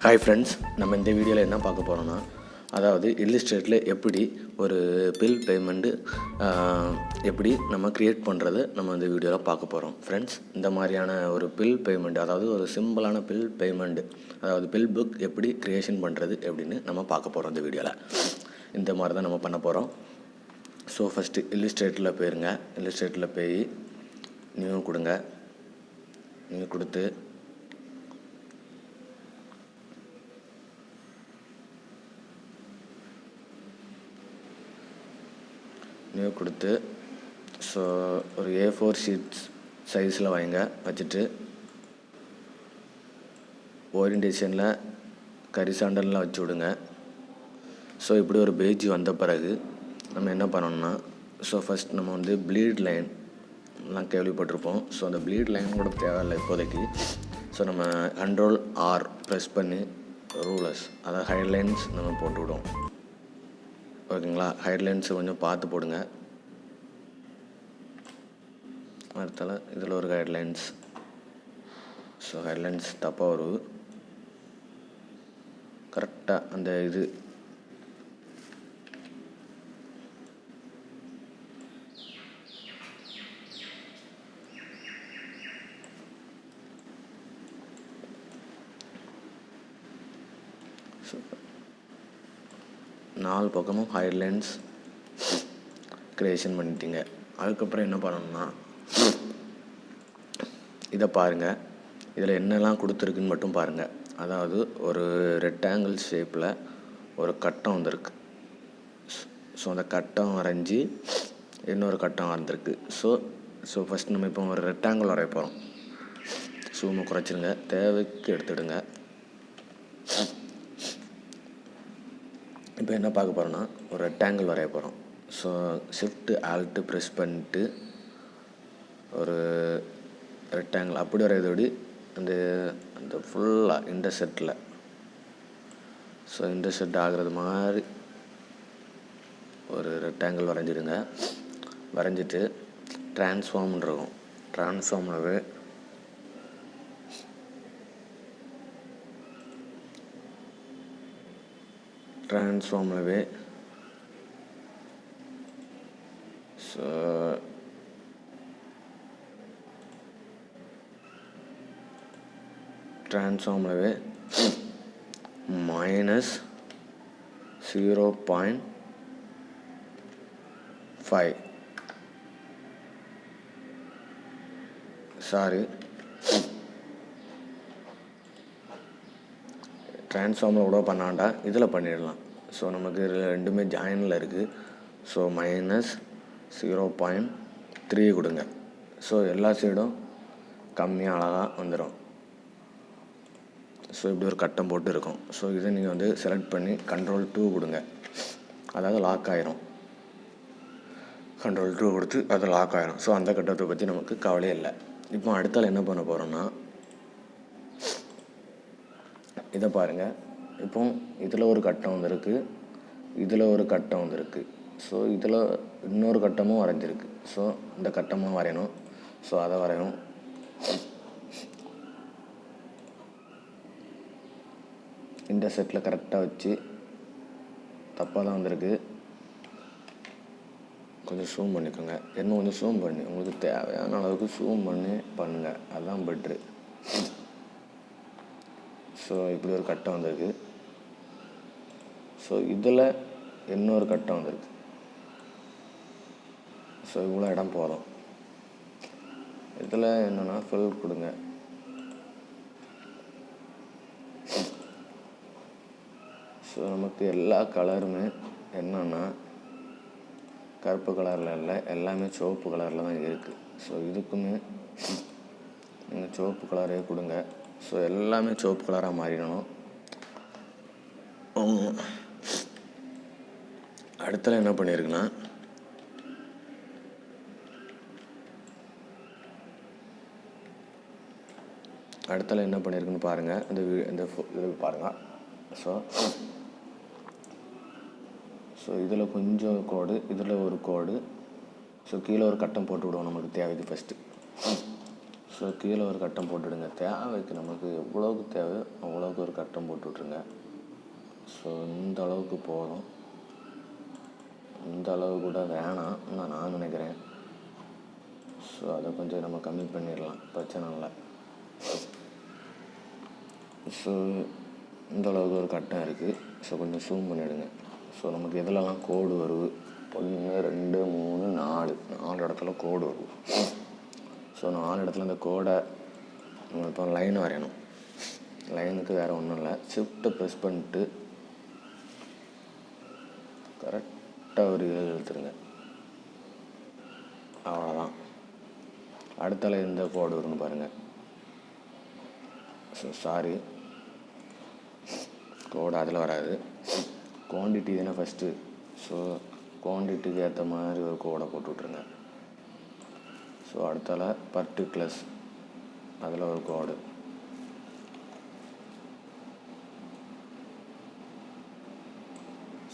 Hi friends, நம்ம இந்த வீடியோவில் என்ன பார்க்க போகிறோன்னா, அதாவது இல்லுஸ்ட்ரேட்டரில் எப்படி ஒரு பில் பேமெண்ட்டு எப்படி நம்ம க்ரியேட் பண்ணுறது நம்ம இந்த வீடியோவில் பார்க்க போகிறோம். ஃப்ரெண்ட்ஸ், இந்த மாதிரியான ஒரு பில் பேமெண்ட், அதாவது ஒரு சிம்பிளான பில் பேமெண்ட், அதாவது பில் புக் எப்படி க்ரியேஷன் பண்ணுறது எப்படின்னு நம்ம பார்க்க போகிறோம் இந்த வீடியோவில். இந்த மாதிரி தான் நம்ம பண்ண போகிறோம். ஸோ ஃபஸ்ட்டு இல்லுஸ்ட்ரேட்டரில் போயிருங்க. இல்லுஸ்ட்ரேட்டரில் போய் நியூ கொடுங்க. நியூ கொடுத்து நியூ கொடுத்து ஸோ ஒரு A4 ஷீட்ஸ் சைஸில் வைங்க. வச்சுட்டு ஓரியன்டேஷனில் கரிசாண்டலில் வச்சு விடுங்க. ஸோ இப்படி ஒரு பேஜ் வந்த பிறகு நம்ம என்ன பண்ணணும்னா, ஸோ ஃபஸ்ட் நம்ம வந்து ப்ளீட் லைன்லாம் கேள்விப்பட்டிருப்போம். ஸோ அந்த ப்ளீட் லைன் கூட தேவையில்லை இப்போதைக்கு. ஸோ நம்ம Ctrl+R ப்ரெஸ் பண்ணி ரூலர்ஸ், அதாவது ஹைலைன்ஸ் நம்ம போட்டு விடுவோம். ஓகேங்களா? ஹைலைன்ஸை கொஞ்சம் பார்த்து போடுங்க. அடுத்தால இதில் ஒரு ஹைலைன்ஸ். ஸோ ஹைலைன்ஸ் தப்பாக வருது. கரெக்டாக அந்த இது நாலு பக்கமும் ஹைலைன்ஸ் க்ரியேஷன் பண்ணிட்டீங்க. அதுக்கப்புறம் என்ன பண்ணணும்னா, இதை பாருங்கள். இதில் என்னெல்லாம் கொடுத்துருக்குன்னு மட்டும் பாருங்கள். அதாவது ஒரு ரெக்டாங்கிள் ஷேப்பில் ஒரு கட்டம் வந்திருக்கு. ஸோ அந்த கட்டம் வரைஞ்சி இன்னொரு கட்டம் வந்திருக்கு. ஸோ ஃபஸ்ட் நம்ம இப்போ ஒரு ரெக்டாங்கிள் வரைய போகிறோம். ஸூமை குறைச்சிருங்க, தேவைக்கு எடுத்துடுங்க. இப்போ என்ன பார்க்க போகிறோன்னா, ஒரு ரெக்டாங்கிள் வரைய போகிறோம். ஸோ Shift+Alt ப்ரெஸ் பண்ணிட்டு ஒரு ரெக்டாங்கிள் அப்படி வரையதோடு அந்த அந்த ஃபுல்லாக இந்த செட்டில், ஸோ இந்த செட் ஆகிறது மாதிரி ஒரு ரெக்டாங்கிள் வரைஞ்சிடுங்க. வரைஞ்சிட்டு ட்ரான்ஸ்ஃபார்ம்னு இருக்கும். ட்ரான்ஸ்ஃபார்ம்லவே ஸோ ட்ரான்ஸ்ஃபார்ம்லவே -0.5 சாரி ட்ரான்ஸ்ஃபார்மில் கூட பண்ணாண்டா இதில் பண்ணிடலாம். ஸோ நமக்கு ரெண்டுமே ஜாயினில் இருக்குது. ஸோ -0.3 கொடுங்க. ஸோ எல்லா சைடும் கம்மியாக அழகாக வந்துடும். ஸோ இப்படி ஒரு கட்டம் போட்டு இருக்கும். ஸோ இதை நீங்கள் வந்து செலக்ட் பண்ணி Ctrl+2 கொடுங்க. அதாவது லாக் ஆயிரும். Ctrl+2 கொடுத்து அது லாக் ஆயிரும். ஸோ அந்த கட்டத்தை பற்றி நமக்கு கவலையே இல்லை. இப்போ அடுத்தால என்ன பண்ண போகிறோன்னா, இதை பாருங்கள். இப்போ இதில் ஒரு கட்டம் வந்திருக்கு, இதில் ஒரு கட்டம் வந்திருக்கு. ஸோ இதில் இன்னொரு கட்டமும் வரைஞ்சிருக்கு. ஸோ இந்த கட்டமும் வரையணும். ஸோ அதை வரையணும். இந்த செட்டில் கரெக்டாக வச்சு, தப்பாக தான் வந்திருக்கு. கொஞ்சம் ஜூம் பண்ணிக்கோங்க. என்ன கொஞ்சம் ஜூம் பண்ணி உங்களுக்கு தேவையான அளவுக்கு ஜூம் பண்ணி பண்ணுங்கள், அதுதான் பெட்ரு. ஸோ இப்படி ஒரு கட்டம் வந்திருக்கு. ஸோ இதில் இன்னொரு கட்டம் வந்திருக்கு. ஸோ இவ்வளோ இடம் போதும். இதில் என்னென்னா ஃபில் கொடுங்க. ஸோ நமக்கு எல்லா கலருமே என்னென்னா கருப்பு கலரில் இல்லை, எல்லாமே சிவப்பு கலரில் தான் இருக்குது. ஸோ இதுக்குமே நீங்கள் சிவப்பு கலரே கொடுங்க. ஸோ எல்லாமே சிவப்பு கலராக மாறிடணும். அடுத்தல என்ன பண்ணியிருக்குன்னா, அடுத்தல என்ன பண்ணியிருக்குன்னு பாருங்கள். இந்த இது பாருங்கள். ஸோ இதில் கொஞ்சம் கோடு, இதில் ஒரு கோடு. ஸோ கீழே ஒரு கட்டம் போட்டு விடுவோம் நமக்கு தேவைக்கு ஃபஸ்ட்டு. ஸோ கீழே ஒரு கட்டம் போட்டுவிடுங்க. தேவைக்கு நமக்கு எவ்வளோக்கு தேவையோ அவ்வளோக்கு ஒரு கட்டம் போட்டு விட்ருங்க. ஸோ இந்த அளவுக்கு போதும். இந்த அளவு கூட வேணாம் நான் நினைக்கிறேன். ஸோ அதை கொஞ்சம் நம்ம கம்மி பண்ணிடலாம், பிரச்சனை இல்லை. ஸோ இந்த அளவுக்கு ஒரு கட்டம் இருக்குது. ஸோ கொஞ்சம் ஜூம் பண்ணிவிடுங்க. ஸோ நமக்கு எதுலலாம் கோடு வருது, 1 2 3 4 இடத்துல கோடு வருது. ஸோ 4 இடத்துல இந்த கோடை நம்ம இப்போ லைன் வரையணும். லைனுக்கு வேறு ஒன்றும் இல்லை, ஷிஃப்ட்டை ப்ரெஸ் பண்ணிட்டு கரெக்டாக ஒரு இழுத்துருங்க. அவ்வளோதான். அடுத்தால எந்த கோடு வரும்னு பாருங்கள். ஸோ சாரி, கோடு அதில் வராது. குவான்டிட்டி தானே ஃபஸ்ட்டு. ஸோ குவான்டிட்டிக்கு ஏற்ற மாதிரி ஒரு கோடை போட்டு விட்ருங்க. ஸோ அடுத்தால பர்டிகுலர்ஸ், அதில் ஒரு கோடு.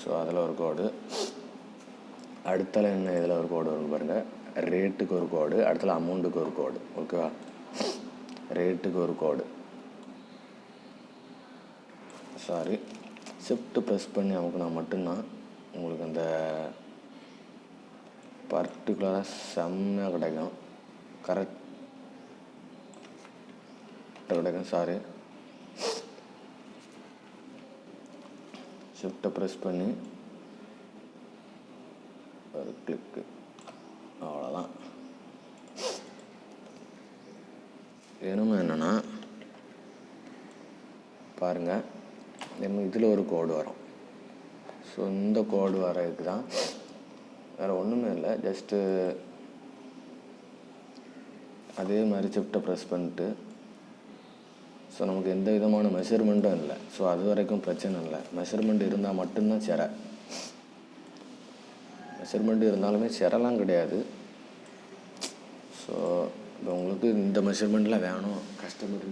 ஸோ அதில் ஒரு கோடு. அடுத்தால என்ன இதில் ஒரு கோடு வரும்னு பாருங்கள். ரேட்டுக்கு ஒரு கோடு, அடுத்தால அமௌண்ட்டுக்கு ஒரு கோடு. ஓகேவா? ரேட்டுக்கு ஒரு கோடு. சாரி, ஷிஃப்ட் ப்ரெஸ் பண்ணி அமுக்குனா மட்டும்தான் உங்களுக்கு அந்த பர்டிகுலராக செம்மையாக கிடைக்கும், கரெக்டாக கிடைக்கும். சாரி, ஷிஃப்ட்டை ப்ரெஸ் பண்ணி ஒரு கிளிக்கு, அவ்வளோதான். வேணுமே என்னென்னா பாருங்கள், நம்ம இதில் ஒரு கோடு வரும். ஸோ இந்த கோடு வர்றதுக்கு தான், வேறு ஒன்றுமே இல்லை. ஜஸ்ட்டு அதே மாதிரி ஷிஃப்ட்டை ப்ரெஸ் பண்ணிட்டு, ஸோ நமக்கு எந்த விதமான மெஷர்மெண்ட்டும் இல்லை. ஸோ அது வரைக்கும் பிரச்சனை இல்லை. மெஷர்மெண்ட் இருந்தால் மட்டும்தான் சிறை. மெஷர்மெண்ட் இருந்தாலுமே சிறைலாம் கிடையாது. ஸோ இப்போ உங்களுக்கு இந்த மெஷர்மெண்ட்டில் வேணும், கஸ்டமர்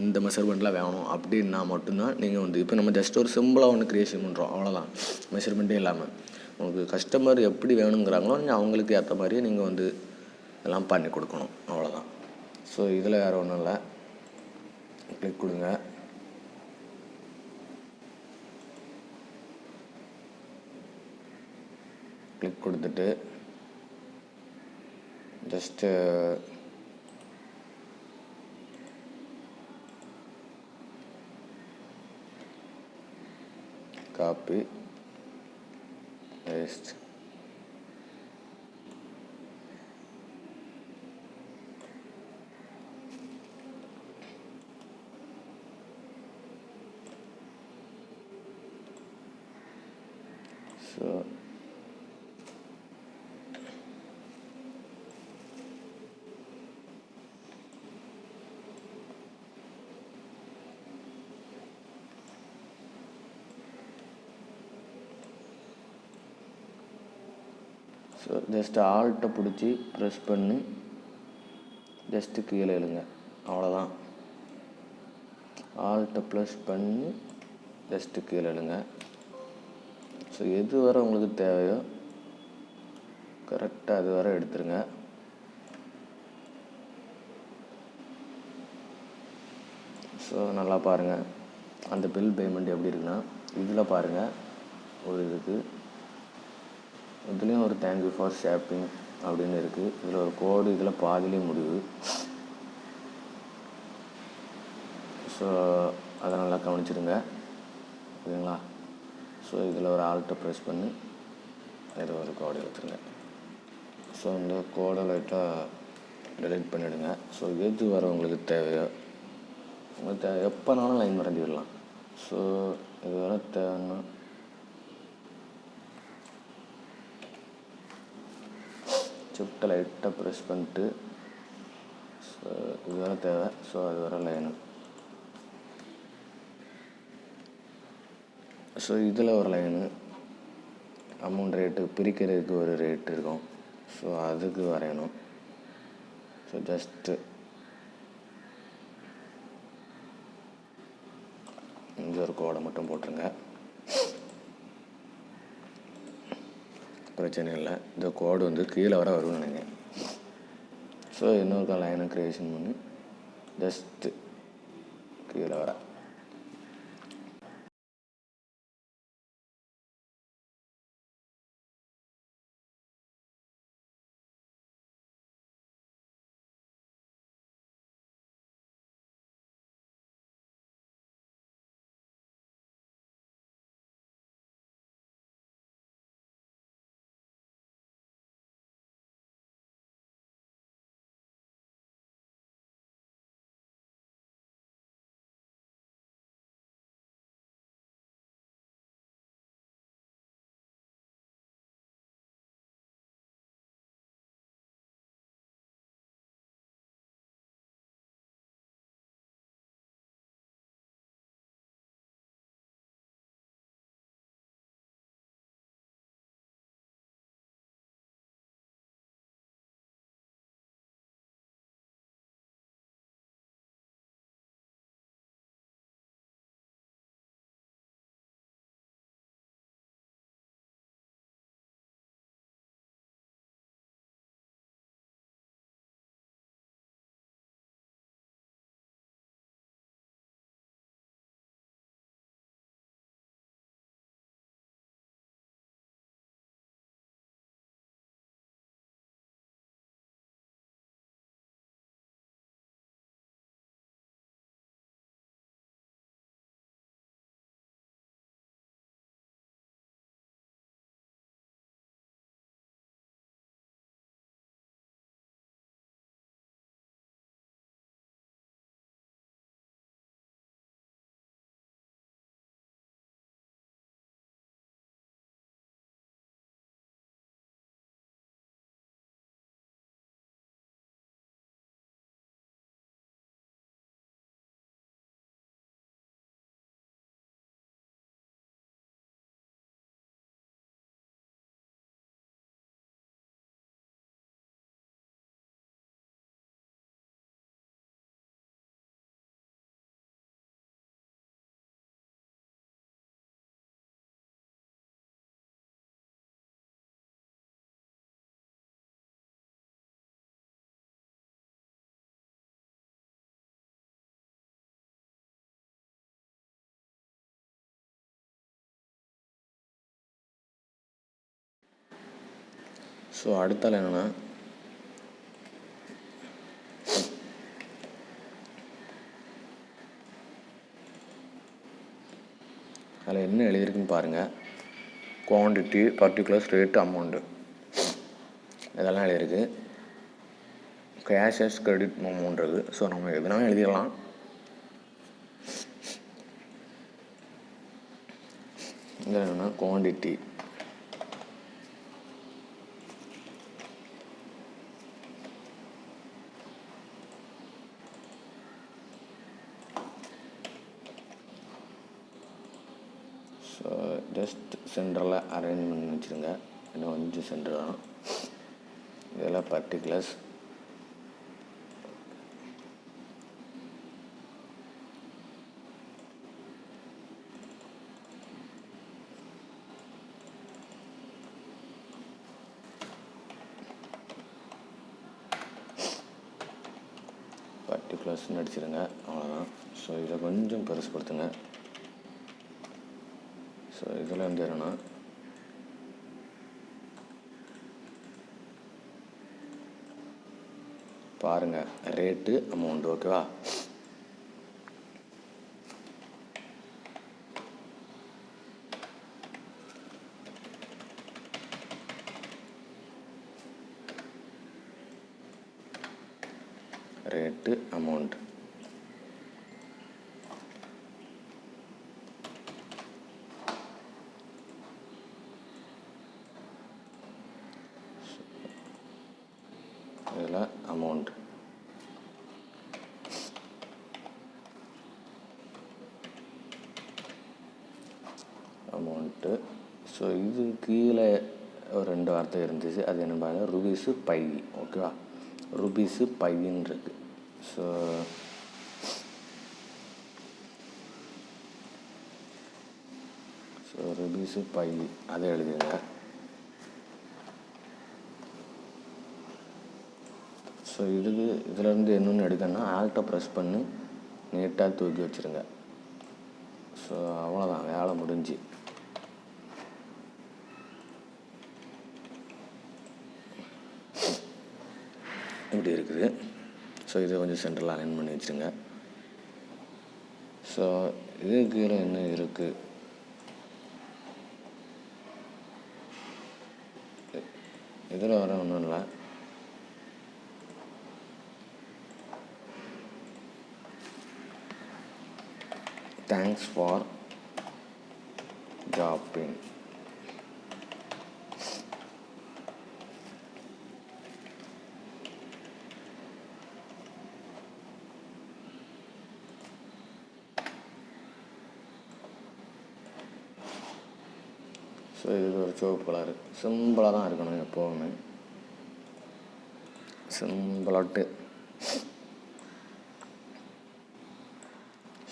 இந்த மெஷர்மெண்ட்டில் வேணும் அப்படின்னா மட்டும்தான் நீங்கள் வந்து, இப்போ நம்ம ஜஸ்ட் ஒரு சிம்பிளாக ஒன்று க்ரியேஷன் பண்ணுறோம், அவ்வளோதான். மெஷர்மெண்ட்டே இல்லாமல் உங்களுக்கு கஸ்டமர் எப்படி வேணுங்கிறாங்களோ நீங்கள் அவங்களுக்கு ஏற்ற மாதிரியே நீங்கள் வந்து எல்லாம் பண்ணி கொடுக்கணும், அவ்வளோதான். ஸோ இதில் வேறு ஒன்றும் இல்லை. கிளிக் கொடுங்க. கிளிக் கொடுத்துட்டு just copy paste. So so just ஆல்ட்டை பிடிச்சி ப்ரெஸ் பண்ணி ஜஸ்ட்டு கீழே எழுங்க, அவ்வளோதான். ஆல்ட்டை ப்ரெஸ் பண்ணி ஜஸ்ட்டு கீழே எழுங்க. ஸோ எது வரை உங்களுக்கு தேவையோ கரெக்டாக அது வரை எடுத்துருங்க. ஸோ நல்லா பாருங்கள், அந்த பில் பேமெண்ட் எப்படி இருக்குன்னா, இதில் பாருங்கள் ஒரு இதுக்கு, இதுலேயும் ஒரு தேங்க்யூ ஃபார் ஷாப்பிங் அப்படின்னு இருக்குது. இதில் ஒரு கோடு, இதில் பாதிலேயும் முடிவு. ஸோ அதை நல்லா கவனிச்சிடுங்க, ஓகேங்களா? ஸோ இதில் ஒரு ஆல்ட்டை ப்ரெஸ் பண்ணி ஏதோ ஒரு கோடு எடுத்துருங்க. ஸோ இந்த கோடை லைட்டாக டெலிட் பண்ணிவிடுங்க. ஸோ எது வர உங்களுக்கு தேவையோ, உங்களுக்கு எப்போனாலும் லைன் வரைஞ்சி விடலாம். ஸோ இது வர தேவைன்னா ஷிஃப்ட்டை லைட்டாக ப்ரெஸ் பண்ணிட்டு, ஸோ இது வர தேவை. ஸோ அது வர லைனு. ஸோ இதில் ஒரு லைனு, அமௌண்ட் ரேட்டு பிரிக்கிறதுக்கு ஒரு ரேட் இருக்கும். ஸோ அதுக்கு வரையணும். ஸோ ஜஸ்ட்டு இங்கே ஒரு கோடை மட்டும் போட்டுருங்க, பிரச்சனை இல்லை. இந்த கோடு வந்து கீழே வர வரும்னு நினைக்கிறேன். ஸோ இன்னொரு லைனை க்ரியேஷன் பண்ணி ஜஸ்ட்டு கீழே வர ஸோ அடுத்தால என்னென்னா அதில் என்ன எழுதியிருக்குன்னு பாருங்கள். குவான்டிட்டி, பர்டிகுலர்ஸ், ரேட்டு, அமௌண்ட்டு இதெல்லாம் எழுதியிருக்கு. Gases, credit, மெமோன்றது. ஸோ நம்ம எதுனா எழுதிடலாம். இதில் என்னென்னா குவான்டிட்டி ஸோ ஜஸ்ட் சென்டரில் அரேஞ்ச் பண்ணி வச்சுருங்க. இன்னும் கொஞ்சம் சென்டர் தான். இதெல்லாம் பர்டிகுலர்ஸ், பர்டிகுலர்ஸ்ன்னு அடிச்சிருங்க. அவ்வளோதான். ஸோ இதை கொஞ்சம் பெருசுப்படுத்துங்க. ஸோ இதில் வந்து என்னென்னா பாருங்கள், ரேட்டு, அமௌண்ட். ஓகேவா? Rate, amount. இதில் அமௌண்ட். அமௌண்ட்டு. ஸோ இது கீழே ஒரு 2 வார்த்தை இருந்துச்சு. அது என்ன பாருங்கள், ருபீஸு பை. ஓகேவா? ருபீஸு பையின்னு இருக்கு. ஸோ ருபீஸு பை அதை எழுதுங்க. ஸோ இதிலேருந்து என்னென்னு எடுக்கணும்னா ஆல்ட்டை ப்ரெஸ் பண்ணி நீட்டாக தூக்கி வச்சுருங்க. ஸோ அவ்வளோதான், வேலை முடிஞ்சு. இப்படி இருக்குது. ஸோ இதை கொஞ்சம் சென்டரில் அலைன் பண்ணி வச்சுருங்க. ஸோ இது கீழே என்ன இருக்குது, இதில் வர ஒன்றும் இல்லை. Thanks for ஜாப்பிங். ஸோ இது ஒரு சிவப்பு கலரு. சிம்பிளாக தான் இருக்கணும் எப்போவுமே, சிம்பிளாட்டு.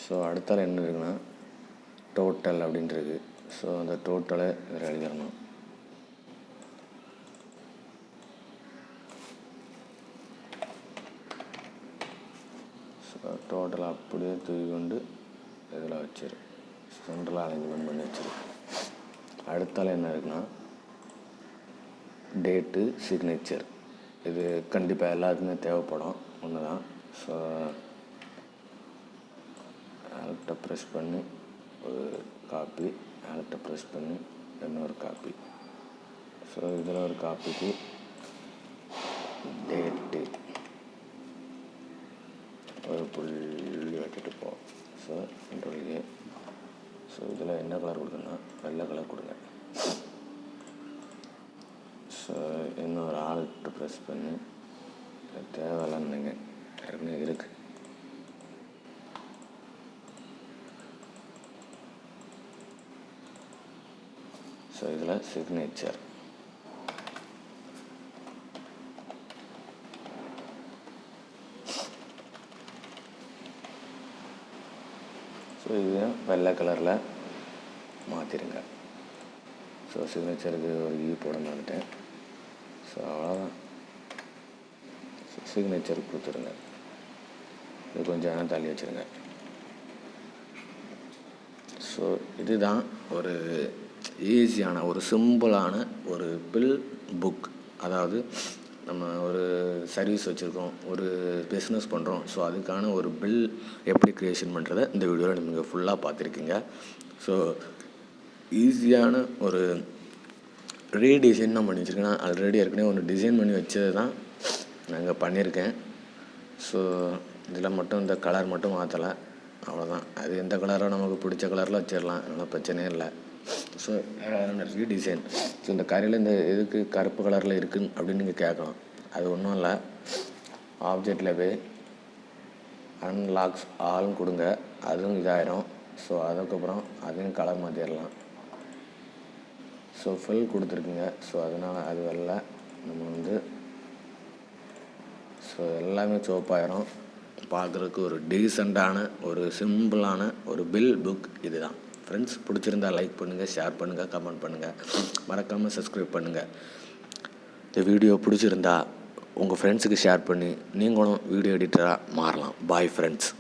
ஸோ அடுத்தால என்ன இருக்குன்னா டோட்டல் அப்படின்றது. ஸோ அந்த டோட்டலை இதில் எழுதிடணும். ஸோ டோட்டலை அப்படியே தூக்கி கொண்டு இதில் வச்சிரு, சென்டரில் அரேஞ்ச்மெண்ட் பண்ணி வச்சிரு. அடுத்தால என்ன இருக்குன்னா டேட்டு, சிக்னேச்சர். இது கண்டிப்பாக எல்லாத்துக்குமே தேவைப்படும் ஒன்று தான். ஸோ ஆல்ட்டை ப்ரெஸ் பண்ணி ஒரு காப்பி, ஆல்ட்டை ப்ரெஸ் பண்ணி இன்னொரு காப்பி. ஸோ இதில் ஒரு காப்பிக்கு டேட்டு ஒரு புள்ளி வச்சுட்டு போ. ஸோ இன்ட்ரோலே. ஸோ இதில் என்ன கலர் கொடுக்குன்னா வெள்ளை கலர் கொடுங்க. ஸோ இன்னொரு ஆல்ட்டு ப்ரெஸ் பண்ணி தேவையில்லைன்னுங்க ஏற்கனவே இருக்குது. ஸோ இதில் சிக்னேச்சர். ஸோ இது வெள்ளை கலரில் மாற்றிடுங்க. ஸோ சிக்னேச்சருக்கு ஒரு போட மாட்டேன். ஸோ அவ்வளோதான், சிக்னேச்சர் கொடுத்துருங்க. இது கொஞ்சம் நேரம் தள்ளி வச்சுருங்க. ஸோ இதுதான் ஒரு ஈஸியான ஒரு சிம்பிளான ஒரு பில் புக். அதாவது நம்ம ஒரு சர்வீஸ் வச்சுருக்கோம், ஒரு பிஸ்னஸ் பண்ணுறோம். ஸோ அதுக்கான ஒரு பில் எப்படி க்ரியேஷன் பண்ணுறதை இந்த வீடியோவில் நீங்கள் ஃபுல்லாக பார்த்துருக்கீங்க. ஸோ ஈஸியான ஒரு ரீடிசைன் தான் பண்ணி வச்சுருக்கேன். ஆல்ரெடி ஏற்கனவே ஒன்று டிசைன் பண்ணி வச்சது தான் நாங்கள் பண்ணியிருக்கேன். ஸோ இதில் மட்டும் இந்த கலர் மட்டும் மாற்றலை, அவ்வளோதான். அது எந்த கலரோ நமக்கு பிடிச்ச கலரில் வச்சிடலாம், அதனால் பிரச்சனையே இல்லை. So redesign. ஸோ இந்த கரையில் இந்த எதுக்கு கருப்பு கலரில் இருக்குன்னு அப்படின்னு நீங்கள் கேட்கலாம். அது ஒன்றும் இல்லை, ஆப்ஜெக்டில் போய் அன்லாக்ஸ் ஆல்னு கொடுங்க, அதுவும் இதாகிடும். ஸோ அதுக்கப்புறம் அதையும் கலர் மாற்றிடலாம். So fill கொடுத்துருக்குங்க. ஸோ அதனால் அது வரல, நம்ம ஸோ எல்லாமே சோப்பாயிரும். பார்க்குறதுக்கு ஒரு டீசெண்டான ஒரு சிம்பிளான ஒரு பில் புக் இது தான். ஃப்ரெண்ட்ஸ், பிடிச்சிருந்தா லைக் பண்ணுங்கள், ஷேர் பண்ணுங்கள், கமெண்ட் பண்ணுங்கள், மறக்காமல் சப்ஸ்கிரைப் பண்ணுங்கள். இந்த வீடியோ பிடிச்சிருந்தா உங்கள் ஃப்ரெண்ட்ஸுக்கு ஷேர் பண்ணி நீங்களும் வீடியோ எடிட்டராக மாறலாம். Bye friends.